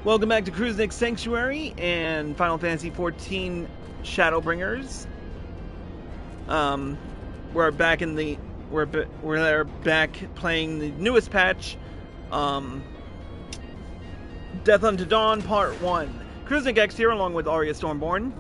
Welcome back to Cruisnick's Sanctuary and Final Fantasy XIV Shadowbringers. We're back in the we're back playing the newest patch, Death Unto Dawn Part 1. Cruisnick X here, along with Arya Stormborn.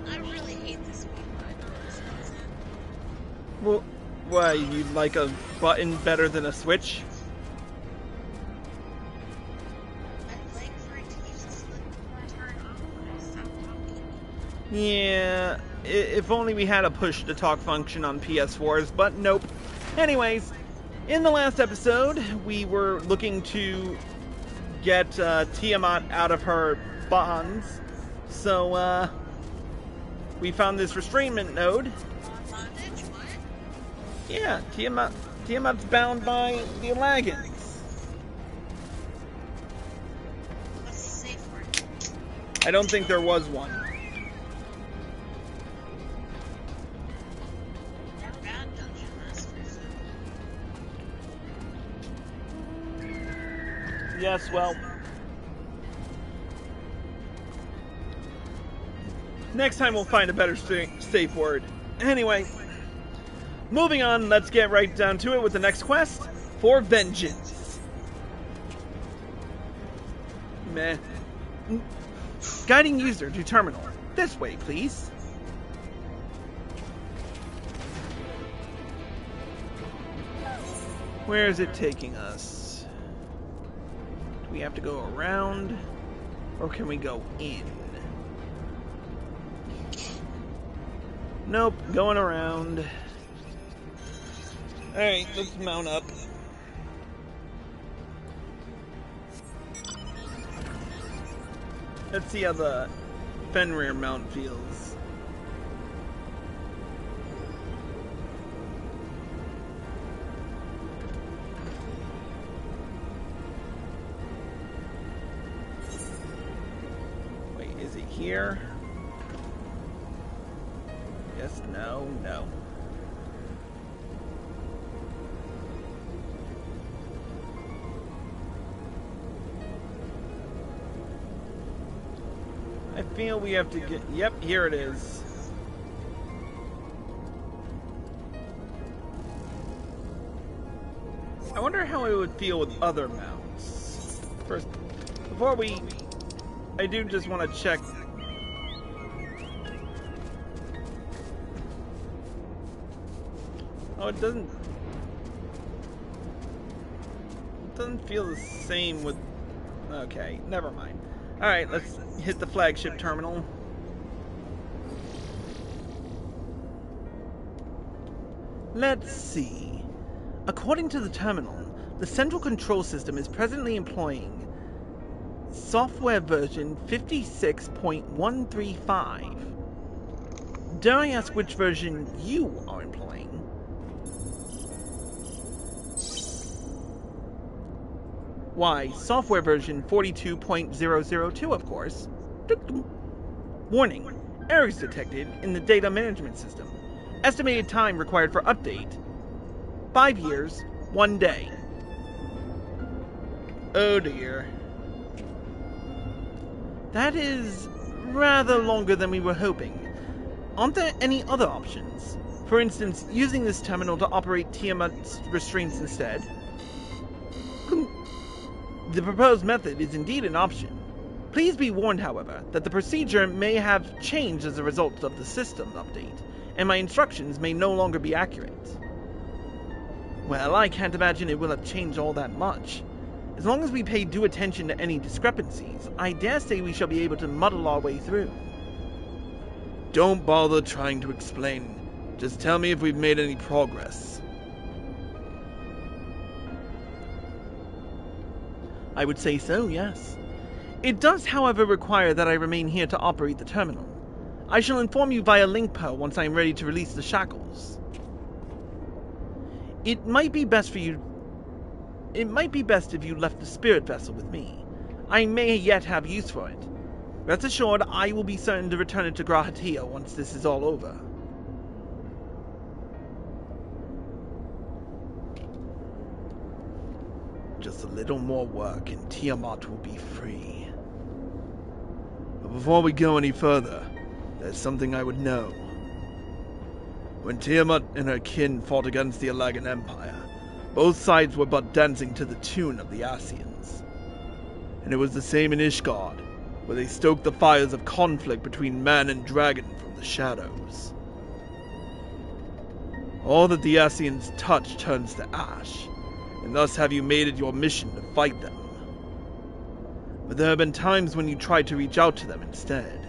I really hate this game, but I know this is it. Well, why, you like a button better than a switch? I'd like for it to use this little turn off when I stop talking. Yeah, if only we had a push-to-talk function on PS4s, but nope. Anyways, in the last episode, we were looking to get Tiamat out of her bonds, so we found this restrainment node. Bondage? What? Yeah, Tiamat's bound by the Lagans. What's the safe word? I don't think there was one. They're bad dungeon masters. Yes, well, next time we'll find a better safe word. Anyway, moving on, let's get right down to it with the next quest, for vengeance. Meh. Guiding user to terminal. This way, please. Where is it taking us? Do we have to go around? Or can we go in? Nope, going around. Alright, let's mount up. Let's see how the Fenrir mount feels. Wait, is it here? Yes, no, no. I feel we have to get... Yep, here it is. I wonder how it would feel with other mounts. First, before we... I do just want to check... Oh, it doesn't feel the same with... Okay, never mind. Alright, let's hit the flagship terminal. Let's see. According to the terminal, the central control system is presently employing software version 56.135. Dare I ask which version you are employing? Why, software version 42.002, of course. Warning, errors detected in the data management system. Estimated time required for update, 5 years, 1 day. Oh dear. That is rather longer than we were hoping. Aren't there any other options? For instance, using this terminal to operate Tiamat's restraints instead? The proposed method is indeed an option. Please be warned, however, that the procedure may have changed as a result of the system update, and my instructions may no longer be accurate. Well, I can't imagine it will have changed all that much. As long as we pay due attention to any discrepancies, I dare say we shall be able to muddle our way through. Don't bother trying to explain. Just tell me if we've made any progress. I would say so, yes. It does, however, require that I remain here to operate the terminal. I shall inform you via link pearl once I am ready to release the shackles. It might be best if you left the spirit vessel with me. I may yet have use for it. Rest assured, I will be certain to return it to Grahatia once this is all over. Just a little more work and Tiamat will be free. But before we go any further, there's something I would know. When Tiamat and her kin fought against the Alagan Empire, both sides were but dancing to the tune of the Ascians. And it was the same in Ishgard, where they stoked the fires of conflict between man and dragon from the shadows. All that the Ascians touch turns to ash, and thus have you made it your mission to fight them. But there have been times when you tried to reach out to them instead,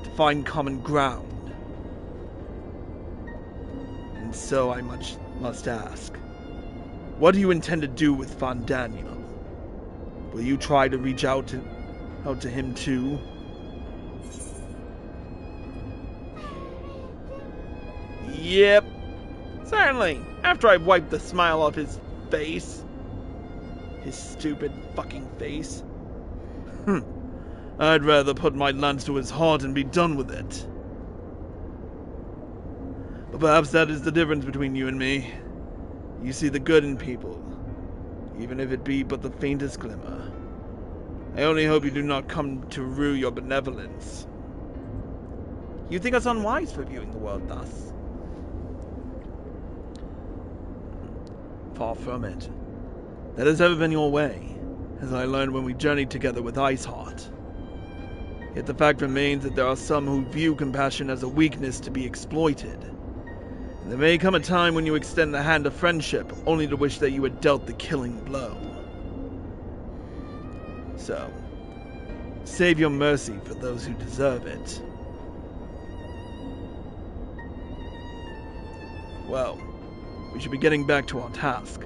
to find common ground. And so I must ask, what do you intend to do with Von Daniel? Will you try to reach out to him too? Yep, certainly, after I've wiped the smile off his face. His stupid fucking face. I'd rather put my lance to his heart and be done with it. But perhaps that is the difference between you and me. You see the good in people, even if it be but the faintest glimmer. I only hope you do not come to rue your benevolence. You think us unwise for viewing the world thus? Far from it. That has ever been your way, as I learned when we journeyed together with Iceheart. Yet the fact remains that there are some who view compassion as a weakness to be exploited. And there may come a time when you extend the hand of friendship, only to wish that you had dealt the killing blow. So, save your mercy for those who deserve it. Well, we should be getting back to our task.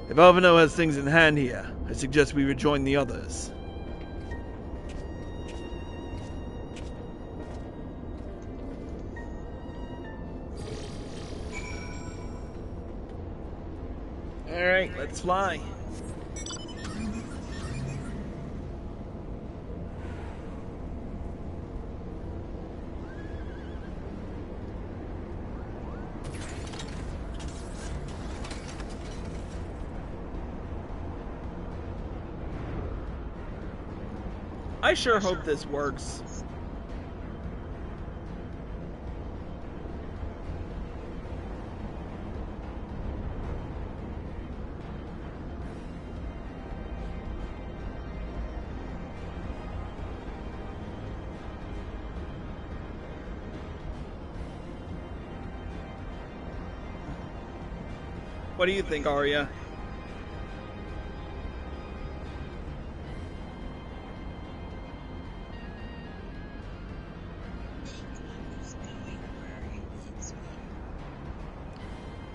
If Alvino has things in hand here, I suggest we rejoin the others. Alright, let's fly. I sure hope this works. What do you think, Arya?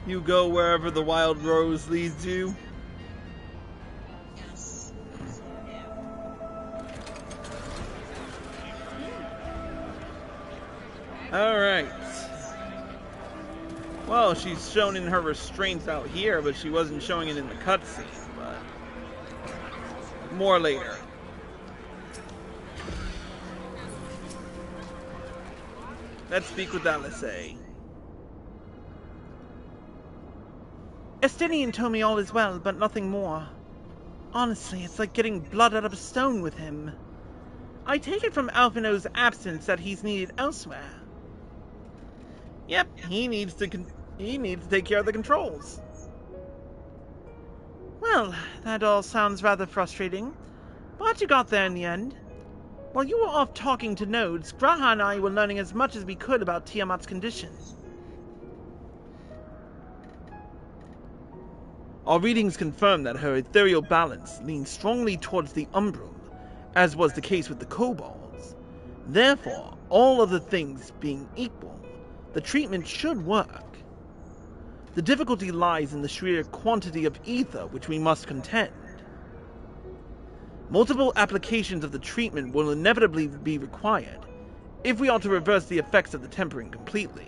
You go wherever the wild rose leads you. Yes. Alright. Well, she's shown in her restraints out here, but she wasn't showing it in the cutscene, but more later. Let's speak with Alisaie. Estinian told me all is well, but nothing more. Honestly, it's like getting blood out of a stone with him. I take it from Alvino's absence that he's needed elsewhere. Yep, he needs to take care of the controls. Well, that all sounds rather frustrating, but you got there in the end. While you were off talking to nodes, Graha and I were learning as much as we could about Tiamat's condition. Our readings confirm that her ethereal balance leans strongly towards the umbral, as was the case with the kobolds. Therefore, all other things being equal, the treatment should work. The difficulty lies in the sheer quantity of ether which we must contend. Multiple applications of the treatment will inevitably be required, if we are to reverse the effects of the tempering completely.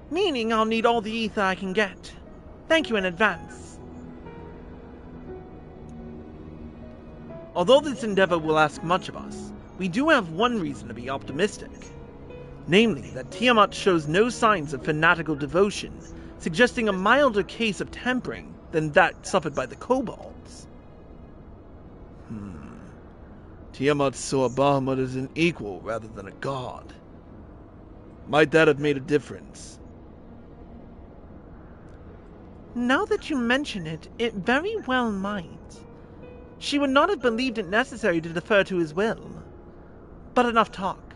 Meaning I'll need all the ether I can get. Thank you in advance. Although this endeavor will ask much of us, we do have one reason to be optimistic. Namely, that Tiamat shows no signs of fanatical devotion, suggesting a milder case of tempering than that suffered by the kobolds. Tiamat saw Bahamut as an equal rather than a god. Might that have made a difference? Now that you mention it, it very well might. She would not have believed it necessary to defer to his will. But enough talk.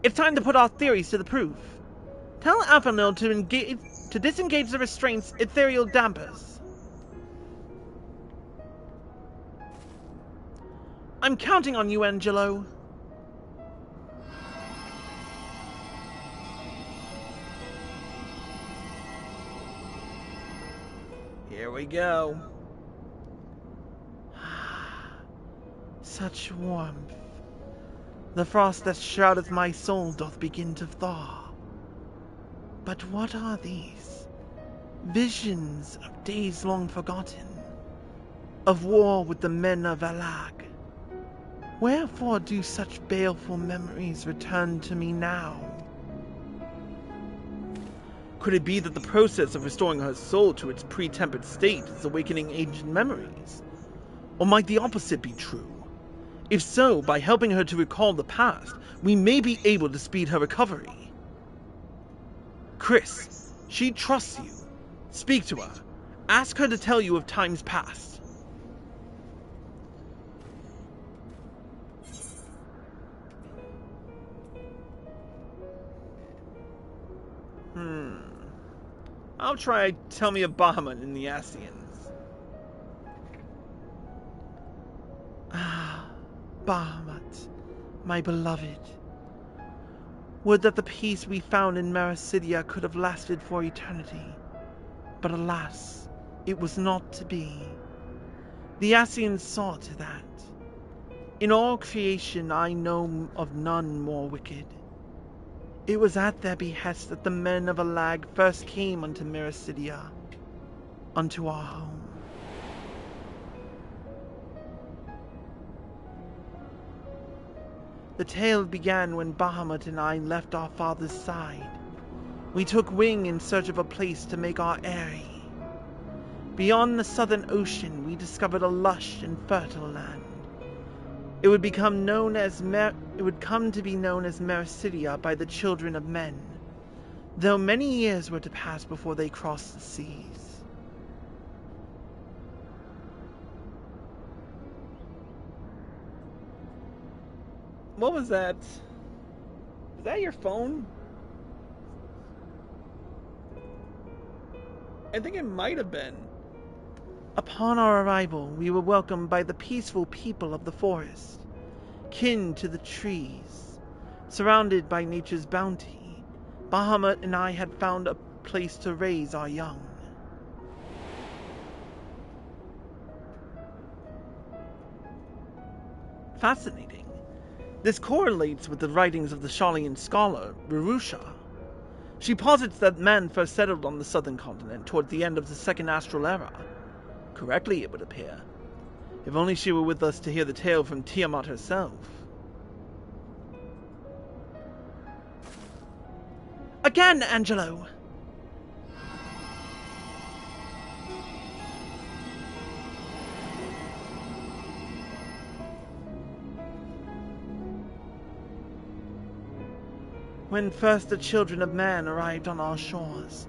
It's time to put our theories to the proof. Tell Avenil to disengage the restraints ethereal dampers. I'm counting on you, Angelo. Here we go. Such warmth. The frost that shroudeth my soul doth begin to thaw. But what are these? Visions of days long forgotten, of war with the men of Alag. Wherefore do such baleful memories return to me now? Could it be that the process of restoring her soul to its pre-tempered state is awakening ancient memories? Or might the opposite be true? If so, by helping her to recall the past, we may be able to speed her recovery. Chris, she trusts you. Speak to her. Ask her to tell you of times past. I'll try tell me of Bahamut in the Ascians. Ah, Bahamut, my beloved. Would that the peace we found in Marasidia could have lasted for eternity. But alas, it was not to be. The Ascians saw to that. In all creation I know of none more wicked. It was at their behest that the men of Alag first came unto Marasidia, unto our home. The tale began when Bahamut and I left our father's side. We took wing in search of a place to make our eyrie. Beyond the southern ocean, we discovered a lush and fertile land. It would come to be known as Marasidia by the children of men, though many years were to pass before they crossed the seas. What was that? Is that your phone? I think it might have been. Upon our arrival, we were welcomed by the peaceful people of the forest, kin to the trees. Surrounded by nature's bounty, Bahamut and I had found a place to raise our young. Fascinating. This correlates with the writings of the Shalian scholar, Rurusha. She posits that man first settled on the southern continent toward the end of the Second Astral Era. Correctly, it would appear. If only she were with us to hear the tale from Tiamat herself. Again, Angelo! When first the children of man arrived on our shores,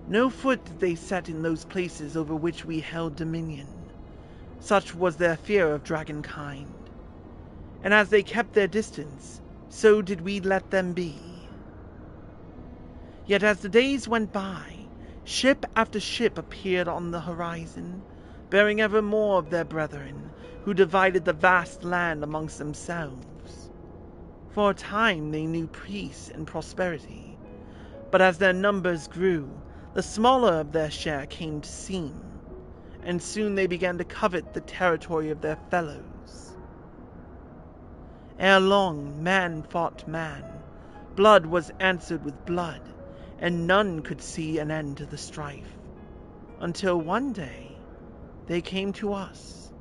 no foot did they set in those places over which we held dominion. Such was their fear of dragonkind. And as they kept their distance, so did we let them be. Yet as the days went by, ship after ship appeared on the horizon, bearing ever more of their brethren, who divided the vast land amongst themselves. For a time they knew peace and prosperity, but as their numbers grew, the smaller of their share came to seem, and soon they began to covet the territory of their fellows. Ere long, man fought man, blood was answered with blood, and none could see an end to the strife, until one day they came to us.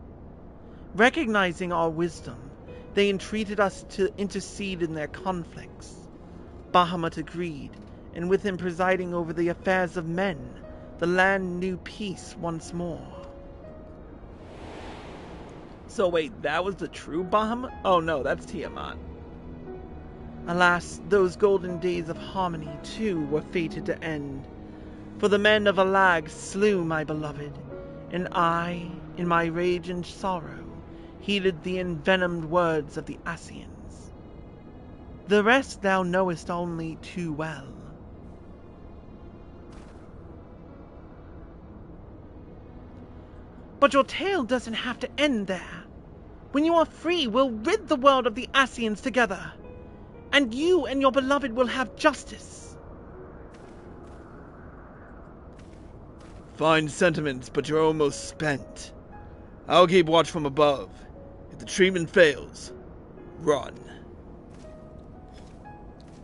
Recognizing our wisdom, they entreated us to intercede in their conflicts. Bahamut agreed, and with him presiding over the affairs of men, the land knew peace once more. So wait, that was the true Bahamut? Oh no, that's Tiamat. Alas, those golden days of harmony, too, were fated to end. For the men of Alag slew my beloved, and I, in my rage and sorrow, heeded the envenomed words of the Ascians. The rest thou knowest only too well. But your tale doesn't have to end there. When you are free, we'll rid the world of the Ascians together. And you and your beloved will have justice. Fine sentiments, but you're almost spent. I'll keep watch from above. If the treatment fails, run.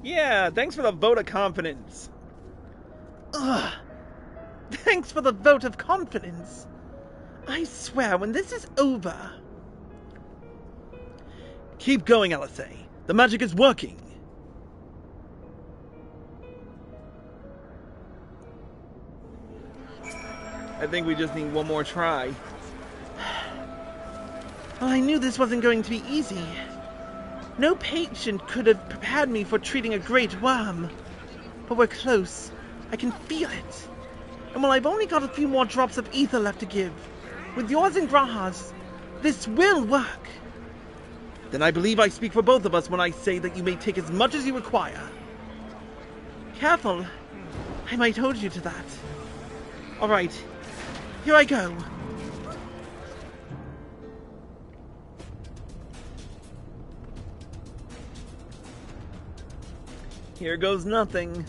Yeah, thanks for the vote of confidence. Ugh. Thanks for the vote of confidence. I swear, when this is over... Keep going, LSA. The magic is working. I think we just need one more try. Well, I knew this wasn't going to be easy. No patient could have prepared me for treating a great worm. But we're close. I can feel it. And while I've only got a few more drops of ether left to give, with yours and Graha's, this will work. Then I believe I speak for both of us when I say that you may take as much as you require. Careful. I might hold you to that. All right. Here I go. Here goes nothing.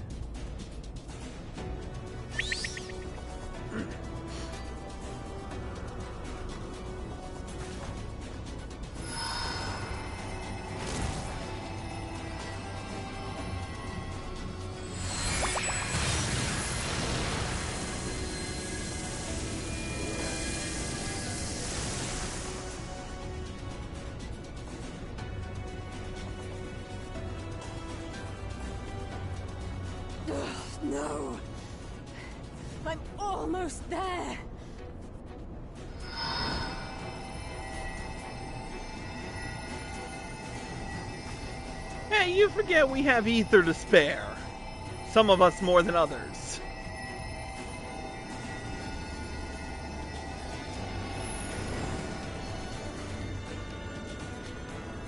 No! I'm almost there! Hey, you forget we have ether to spare. Some of us more than others.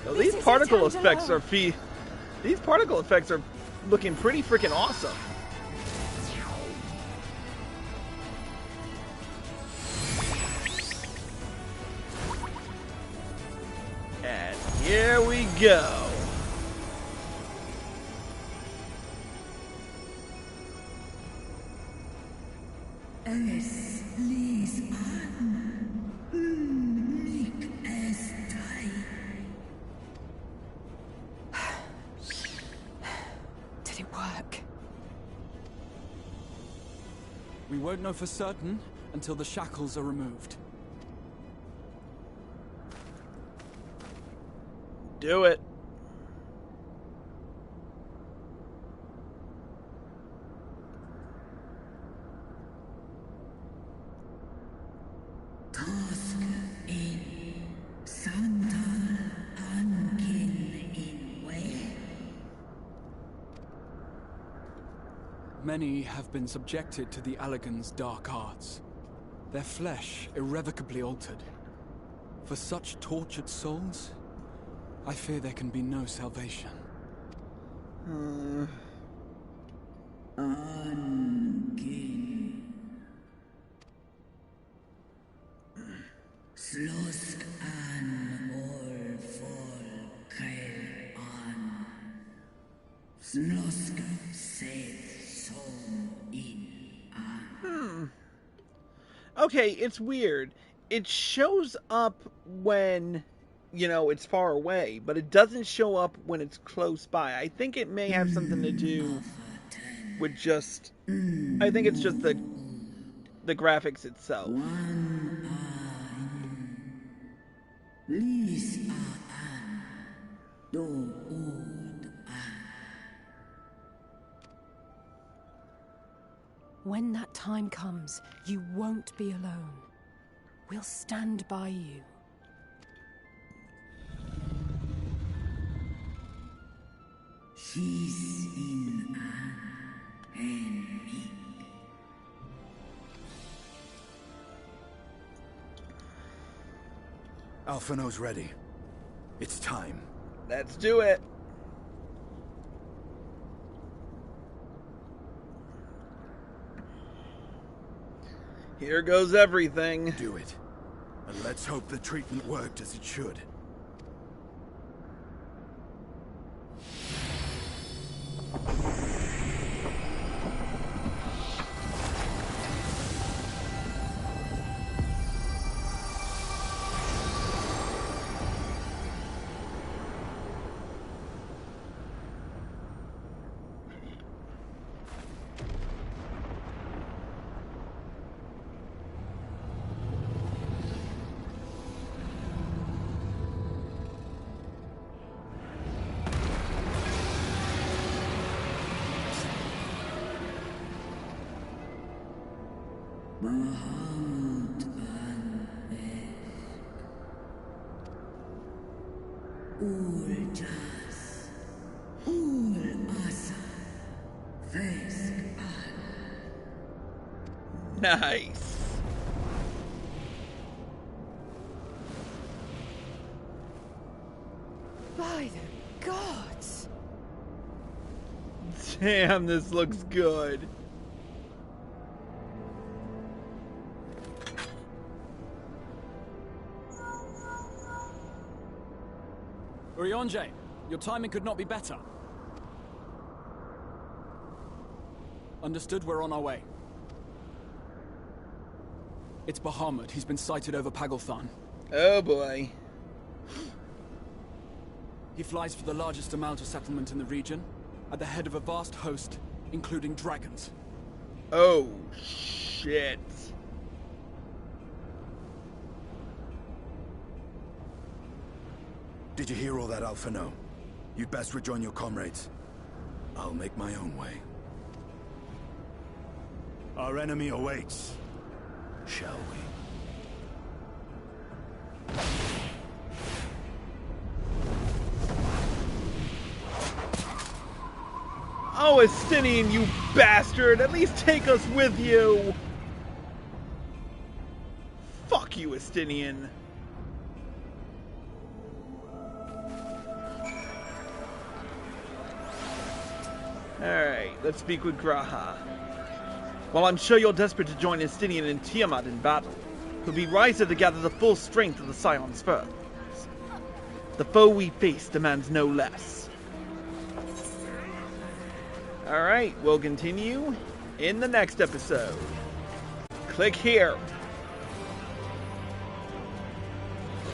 So these particle effects are these particle effects are looking pretty freaking awesome. And here we go. Es ließ an, unmöglich es sei. Did it work? We won't know for certain until the shackles are removed. Do it. Tosk in Sandal Ankin in way. Many have been subjected to the Allagan's dark arts, their flesh irrevocably altered. For such tortured souls, I fear there can be no salvation. Ankin. Slosk an all fall kail an. Slosk saith som in an. Okay, it's weird. It shows up when, you know, it's far away, but it doesn't show up when it's close by. I think it may have something to do with just... I think it's just the graphics itself. One an. Lis an. Do old an. When that time comes, you won't be alone. We'll stand by you. She's in and me. Alphino's ready. It's time. Let's do it. Here goes everything. Do it. And let's hope the treatment worked as it should. Bahamut an Uljas Ul Asa Vesk Nice. By the gods! Damn, this looks good. Urianger, your timing could not be better. Understood, we're on our way. It's Bahamut. He's been sighted over Pagalthan. Oh boy. He flies for the largest Amalta settlement in the region, at the head of a vast host, including dragons. Oh, shit. Did you hear all that, Alphino? You'd best rejoin your comrades. I'll make my own way. Our enemy awaits. Shall we? Oh, Estinian, you bastard! At least take us with you! Fuck you, Estinian. Alright, let's speak with Graha. While I'm sure you're desperate to join Estinian and Tiamat in battle, it would be wiser to gather the full strength of the Scion's foes. The foe we face demands no less. Alright, we'll continue in the next episode. Click here.